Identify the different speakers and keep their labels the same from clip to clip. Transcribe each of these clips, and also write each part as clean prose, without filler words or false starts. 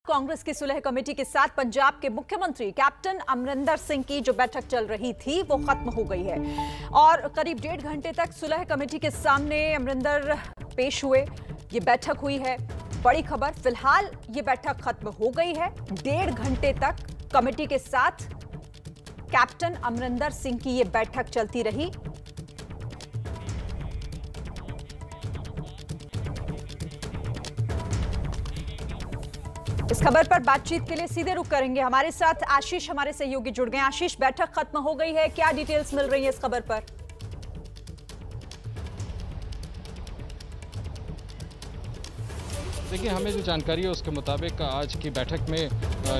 Speaker 1: कांग्रेस की सुलह कमेटी के साथ पंजाब के मुख्यमंत्री कैप्टन अमरिंदर सिंह की जो बैठक चल रही थी वो खत्म हो गई है और करीब 1.5 घंटे तक सुलह कमेटी के सामने अमरिंदर पेश हुए। ये बैठक हुई है। बड़ी खबर, फिलहाल ये बैठक खत्म हो गई है। 1.5 घंटे तक कमेटी के साथ कैप्टन अमरिंदर सिंह की ये बैठक चलती रही। इस खबर पर बातचीत के लिए सीधे रुख करेंगे। हमारे साथ आशीष, हमारे सहयोगी जुड़ गए। आशीष, बैठक खत्म हो गई है, क्या डिटेल्स मिल रही है इस खबर पर?
Speaker 2: देखिए, हमें जो जानकारी है उसके मुताबिक आज की बैठक में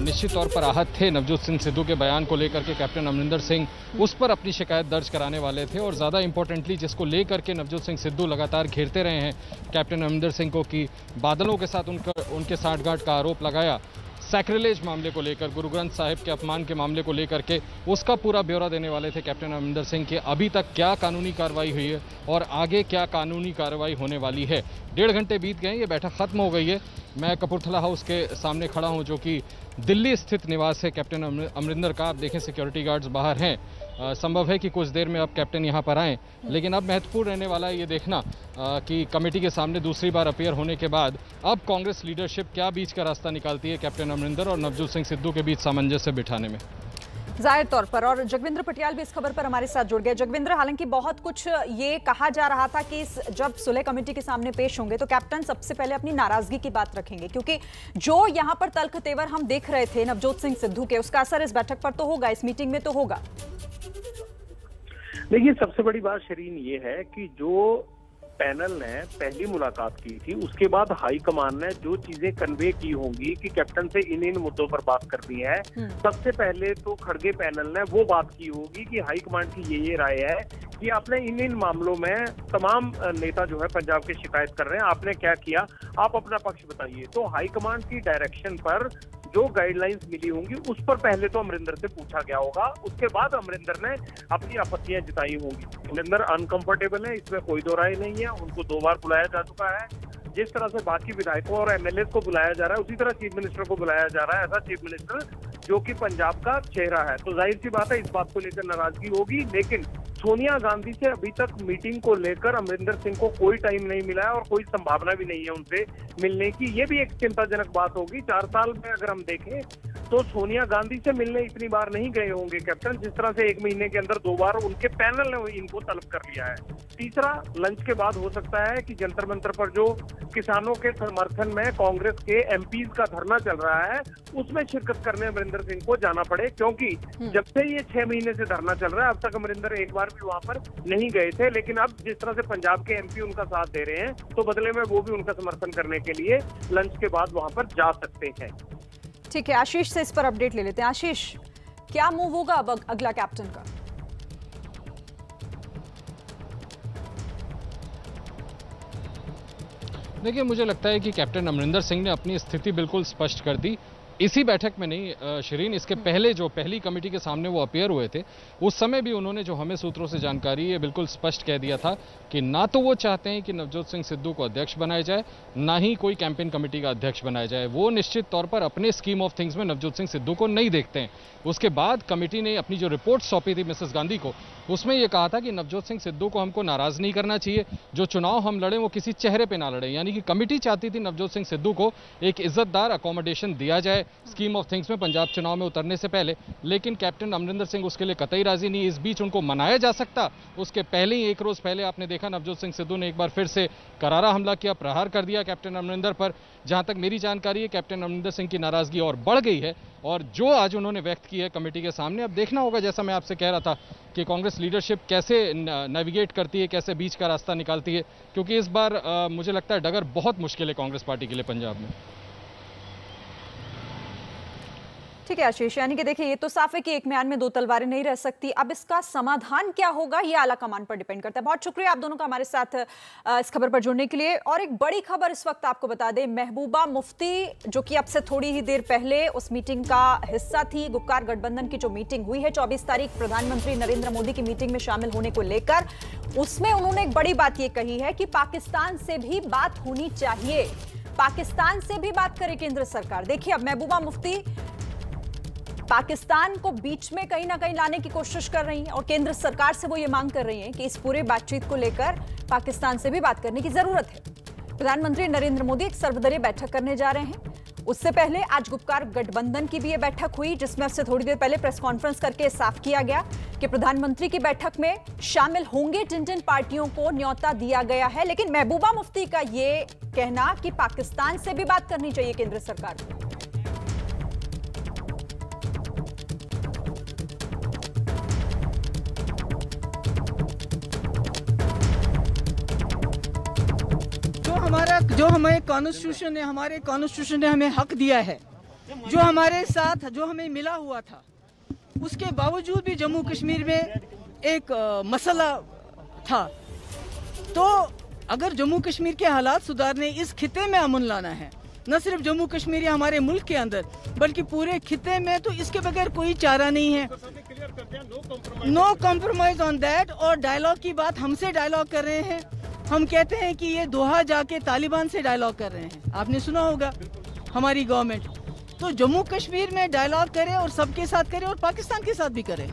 Speaker 2: निश्चित तौर पर आहत थे नवजोत सिंह सिद्धू के बयान को लेकर के कैप्टन अमरिंदर सिंह उस पर अपनी शिकायत दर्ज कराने वाले थे और ज़्यादा इंपॉर्टेंटली जिसको लेकर के नवजोत सिंह सिद्धू लगातार घेरते रहे हैं कैप्टन अमरिंदर सिंह को कि बादलों के साथ उनके साठगांठ का आरोप लगाया, सैक्रिलेज मामले को लेकर, गुरु ग्रंथ साहिब के अपमान के मामले को लेकर के उसका पूरा ब्यौरा देने वाले थे कैप्टन अमरिंदर सिंह के अभी तक क्या कानूनी कार्रवाई हुई है और आगे क्या कानूनी कार्रवाई होने वाली है। 1.5 घंटे बीत गए, ये बैठक खत्म हो गई है। मैं कपूरथला हाउस के सामने खड़ा हूं जो कि दिल्ली स्थित निवास है कैप्टन अमरिंदर का। आप देखें सिक्योरिटी गार्ड्स बाहर हैं। संभव है कि कुछ देर में अब कैप्टन यहां पर आएँ, लेकिन अब महत्वपूर्ण रहने वाला है ये देखना कि कमेटी के सामने दूसरी बार अपीयर होने के बाद अब कांग्रेस लीडरशिप क्या बीच का रास्ता निकालती है कैप्टन अमरिंदर और नवजोत सिंह सिद्धू के बीच सामंजस्य बिठाने में।
Speaker 1: जाहिर तौर पर, और जगविंद्र पटियाल भी इस खबर पर हमारे साथ जुड़ गए। जगविंद्र, हालांकि बहुत कुछ ये कहा जा रहा था कि जब सुलह कमेटी के सामने पेश होंगे तो कैप्टन सबसे पहले अपनी नाराजगी की बात रखेंगे, क्योंकि जो यहां पर तल्ख तेवर हम देख रहे थे नवजोत सिंह सिद्धू के, उसका असर इस बैठक पर तो होगा, इस मीटिंग में तो होगा।
Speaker 3: देखिए, सबसे बड़ी बात शरीन ये है कि जो पैनल ने पहली मुलाकात की थी उसके बाद हाईकमान ने जो चीजें कन्वे की होंगी कि कैप्टन से इन मुद्दों पर बात करनी है, सबसे पहले तो खड़गे पैनल ने वो बात की होगी कि हाईकमान की ये राय है कि आपने इन मामलों में तमाम नेता जो है पंजाब के शिकायत कर रहे हैं, आपने क्या किया, आप अपना पक्ष बताइए। तो हाईकमान की डायरेक्शन पर जो गाइडलाइंस मिली होंगी उस पर पहले तो अमरिंदर से पूछा गया होगा, उसके बाद अमरिंदर ने अपनी आपत्तियां जताई होंगी। अमरिंदर अनकंफर्टेबल है, इसमें कोई दो राय नहीं है। उनको 2 बार बुलाया जा चुका है। जिस तरह से बाकी विधायकों और एमएलए को बुलाया जा रहा है उसी तरह चीफ मिनिस्टर को बुलाया जा रहा है, ऐसा चीफ मिनिस्टर जो कि पंजाब का चेहरा है। तो जाहिर सी बात है इस बात को लेकर नाराजगी होगी, लेकिन सोनिया गांधी से अभी तक मीटिंग को लेकर अमरिंदर सिंह को कोई टाइम नहीं मिला है और कोई संभावना भी नहीं है उनसे मिलने की। ये भी एक चिंताजनक बात होगी। 4 साल में अगर हम देखें तो सोनिया गांधी से मिलने इतनी बार नहीं गए होंगे कैप्टन, जिस तरह से 1 महीने के अंदर 2 बार उनके पैनल ने इनको तलब कर लिया है। तीसरा, लंच के बाद हो सकता है कि जंतर मंतर पर जो किसानों के समर्थन में कांग्रेस के एमपीज का धरना चल रहा है उसमें शिरकत करने अमरिंदर सिंह को जाना पड़े, क्योंकि जब से ये 6 महीने से धरना चल रहा है अब तक अमरिंदर एक बार भी वहां पर नहीं गए थे। लेकिन अब जिस तरह से पंजाब के एमपी उनका साथ दे रहे हैं तो बदले में वो भी उनका समर्थन करने के लिए लंच के बाद वहां पर जा सकते हैं।
Speaker 1: ठीक है, आशीष से इस पर अपडेट ले लेते हैं। आशीष, क्या मूव होगा अब अगला कैप्टन का?
Speaker 2: देखिए, मुझे लगता है कि कैप्टन अमरिंदर सिंह ने अपनी स्थिति बिल्कुल स्पष्ट कर दी। इसी बैठक में नहीं शरीन, इसके पहले जो पहली कमेटी के सामने वो अपीयर हुए थे उस समय भी उन्होंने जो हमें सूत्रों से जानकारी है बिल्कुल स्पष्ट कह दिया था कि ना तो वो चाहते हैं कि नवजोत सिंह सिद्धू को अध्यक्ष बनाया जाए, ना ही कोई कैंपेन कमेटी का अध्यक्ष बनाया जाए। वो निश्चित तौर पर अपने स्कीम ऑफ थिंग्स में नवजोत सिंह सिद्धू को नहीं देखते हैं। उसके बाद कमेटी ने अपनी जो रिपोर्ट सौंपी थी मिसेस गांधी को, उसमें यह कहा था कि नवजोत सिंह सिद्धू को हमको नाराज नहीं करना चाहिए, जो चुनाव हम लड़े वो किसी चेहरे पे ना लड़े। यानी कि कमेटी चाहती थी नवजोत सिंह सिद्धू को एक इज्जतदार अकोमोडेशन दिया जाए स्कीम ऑफ थिंग्स में पंजाब चुनाव में उतरने से पहले, लेकिन कैप्टन अमरिंदर सिंह उसके लिए कतई राजी नहीं। इस बीच उनको मनाया जा सकता, उसके पहले ही 1 रोज पहले आपने देखा नवजोत सिंह सिद्धू ने एक बार फिर से करारा हमला किया, प्रहार कर दिया कैप्टन अमरिंदर पर। जहां तक मेरी जानकारी है कैप्टन अमरिंदर सिंह की नाराजगी और बढ़ गई है और जो आज उन्होंने व्यक्त की है कमेटी के सामने, अब देखना होगा, जैसा मैं आपसे कह रहा था, कि कांग्रेस लीडरशिप कैसे नेविगेट करती है, कैसे बीच का रास्ता निकालती है, क्योंकि इस बार मुझे लगता है डगर बहुत मुश्किल है कांग्रेस पार्टी के लिए पंजाब में।
Speaker 1: ठीक है आशीष, यानी कि देखिए ये तो साफ है कि एक म्यान में 2 तलवारें नहीं रह सकती। अब इसका समाधान क्या होगा ये आला कमान पर डिपेंड करता है। बहुत शुक्रिया आप दोनों का हमारे साथ इस खबर पर जुड़ने के लिए। और एक बड़ी खबर इस वक्त आपको बता दें, महबूबा मुफ्ती जो कि अब से थोड़ी ही देर पहले उस मीटिंग का हिस्सा थी, गुपकार गठबंधन की जो मीटिंग हुई है 24 तारीख प्रधानमंत्री नरेंद्र मोदी की मीटिंग में शामिल होने को लेकर, उसमें उन्होंने एक बड़ी बात ये कही है कि पाकिस्तान से भी बात होनी चाहिए। पाकिस्तान से भी बात करे केंद्र सरकार। देखिए, अब महबूबा मुफ्ती पाकिस्तान को बीच में कहीं ना कहीं लाने की कोशिश कर रही हैं और केंद्र सरकार से वो ये मांग कर रही हैं कि इस पूरे बातचीत को लेकर पाकिस्तान से भी बात करने की जरूरत है। प्रधानमंत्री नरेंद्र मोदी एक सर्वदलीय बैठक करने जा रहे हैं। उससे पहले आज गुपकार गठबंधन की भी ये बैठक हुई, जिसमें उससे थोड़ी देर पहले प्रेस कॉन्फ्रेंस करके साफ किया गया कि प्रधानमंत्री की बैठक में शामिल होंगे जिन पार्टियों को न्योता दिया गया है। लेकिन महबूबा मुफ्ती का ये कहना कि पाकिस्तान से भी बात करनी चाहिए केंद्र सरकार को।
Speaker 4: जो हमें कॉन्स्टिट्यूशन ने हमारे कॉन्स्टिट्यूशन ने हमें हक दिया है, जो हमारे साथ जो हमें मिला हुआ था, उसके बावजूद भी जम्मू कश्मीर में एक मसला था। तो अगर जम्मू कश्मीर के हालात सुधारने, इस खिते में अमन लाना है, न सिर्फ जम्मू कश्मीर या हमारे मुल्क के अंदर बल्कि पूरे खिते में, तो इसके बगैर कोई चारा नहीं है। No compromise on that. और डायलॉग की बात, हमसे डायलॉग कर रहे हैं। हम कहते हैं कि ये दोहा जाके तालिबान से डायलॉग कर रहे हैं, आपने सुना होगा हमारी गवर्नमेंट। तो जम्मू कश्मीर में डायलॉग करे और सबके साथ करे और पाकिस्तान के साथ भी करे।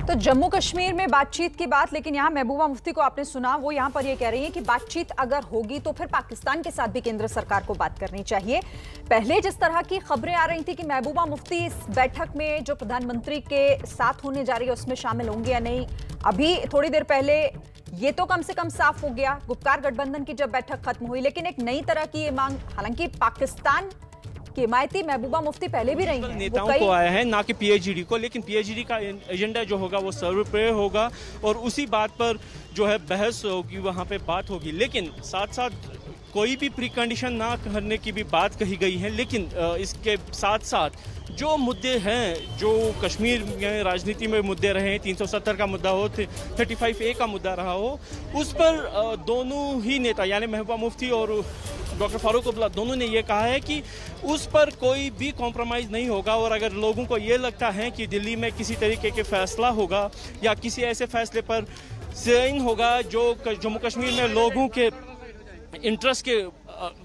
Speaker 1: तो जम्मू कश्मीर में बातचीत की बात, लेकिन यहाँ महबूबा मुफ्ती को आपने सुना, वो यहाँ पर ये कह रही है कि बातचीत अगर होगी तो फिर पाकिस्तान के साथ भी केंद्र सरकार को बात करनी चाहिए। पहले जिस तरह की खबरें आ रही थी कि महबूबा मुफ्ती इस बैठक में जो प्रधानमंत्री के साथ होने जा रही है उसमें शामिल होंगे या नहीं, अभी थोड़ी देर पहले ये तो कम से कम साफ हो गया गुपकार गठबंधन की जब बैठक खत्म हुई। लेकिन एक नई तरह की ये मांग, हालांकि पाकिस्तान की हिमायती महबूबा मुफ्ती पहले भी रही हैं,
Speaker 5: नेताओं को आया है, ना कि पीएचडी को। लेकिन पीएचडी का एजेंडा जो होगा वो सर्वप्रिय होगा और उसी बात पर जो है बहस होगी, वहाँ पे बात होगी। लेकिन साथ साथ कोई भी प्री कंडीशन ना करने की भी बात कही गई है। लेकिन इसके साथ साथ जो मुद्दे हैं, जो कश्मीर में राजनीति में मुद्दे रहे, 370 का मुद्दा हो, 35A का मुद्दा रहा हो, उस पर दोनों ही नेता यानी महबूबा मुफ्ती और डॉक्टर फारूक अब्दुल्ला दोनों ने ये कहा है कि उस पर कोई भी कॉम्प्रोमाइज़ नहीं होगा। और अगर लोगों को ये लगता है कि दिल्ली में किसी तरीके के फैसला होगा या किसी ऐसे फैसले पर साइन होगा जो जम्मू कश्मीर में लोगों के इंटरेस्ट के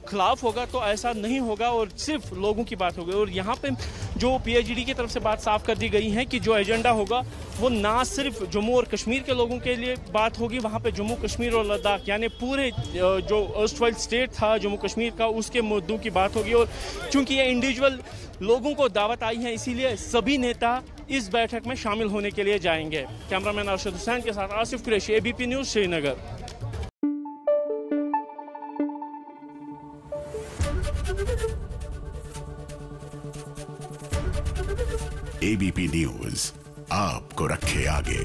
Speaker 5: खिलाफ होगा, तो ऐसा नहीं होगा और सिर्फ लोगों की बात होगी। और यहाँ पे जो पीएचडी की तरफ से बात साफ कर दी गई है कि जो एजेंडा होगा वो ना सिर्फ जम्मू और कश्मीर के लोगों के लिए बात होगी, वहाँ पे जम्मू कश्मीर और लद्दाख यानी पूरे जो अर्स्टवाइल स्टेट था जम्मू कश्मीर का, उसके मुद्दों की बात होगी। और चूंकि ये इंडिविजुअल लोगों को दावत आई है, इसीलिए सभी नेता इस बैठक में शामिल होने के लिए जाएंगे। कैमरामैन अरशद हुसैन के साथ Asif Qureshi, ABP news, Srinagar.
Speaker 6: ABP news आपको रखे आगे।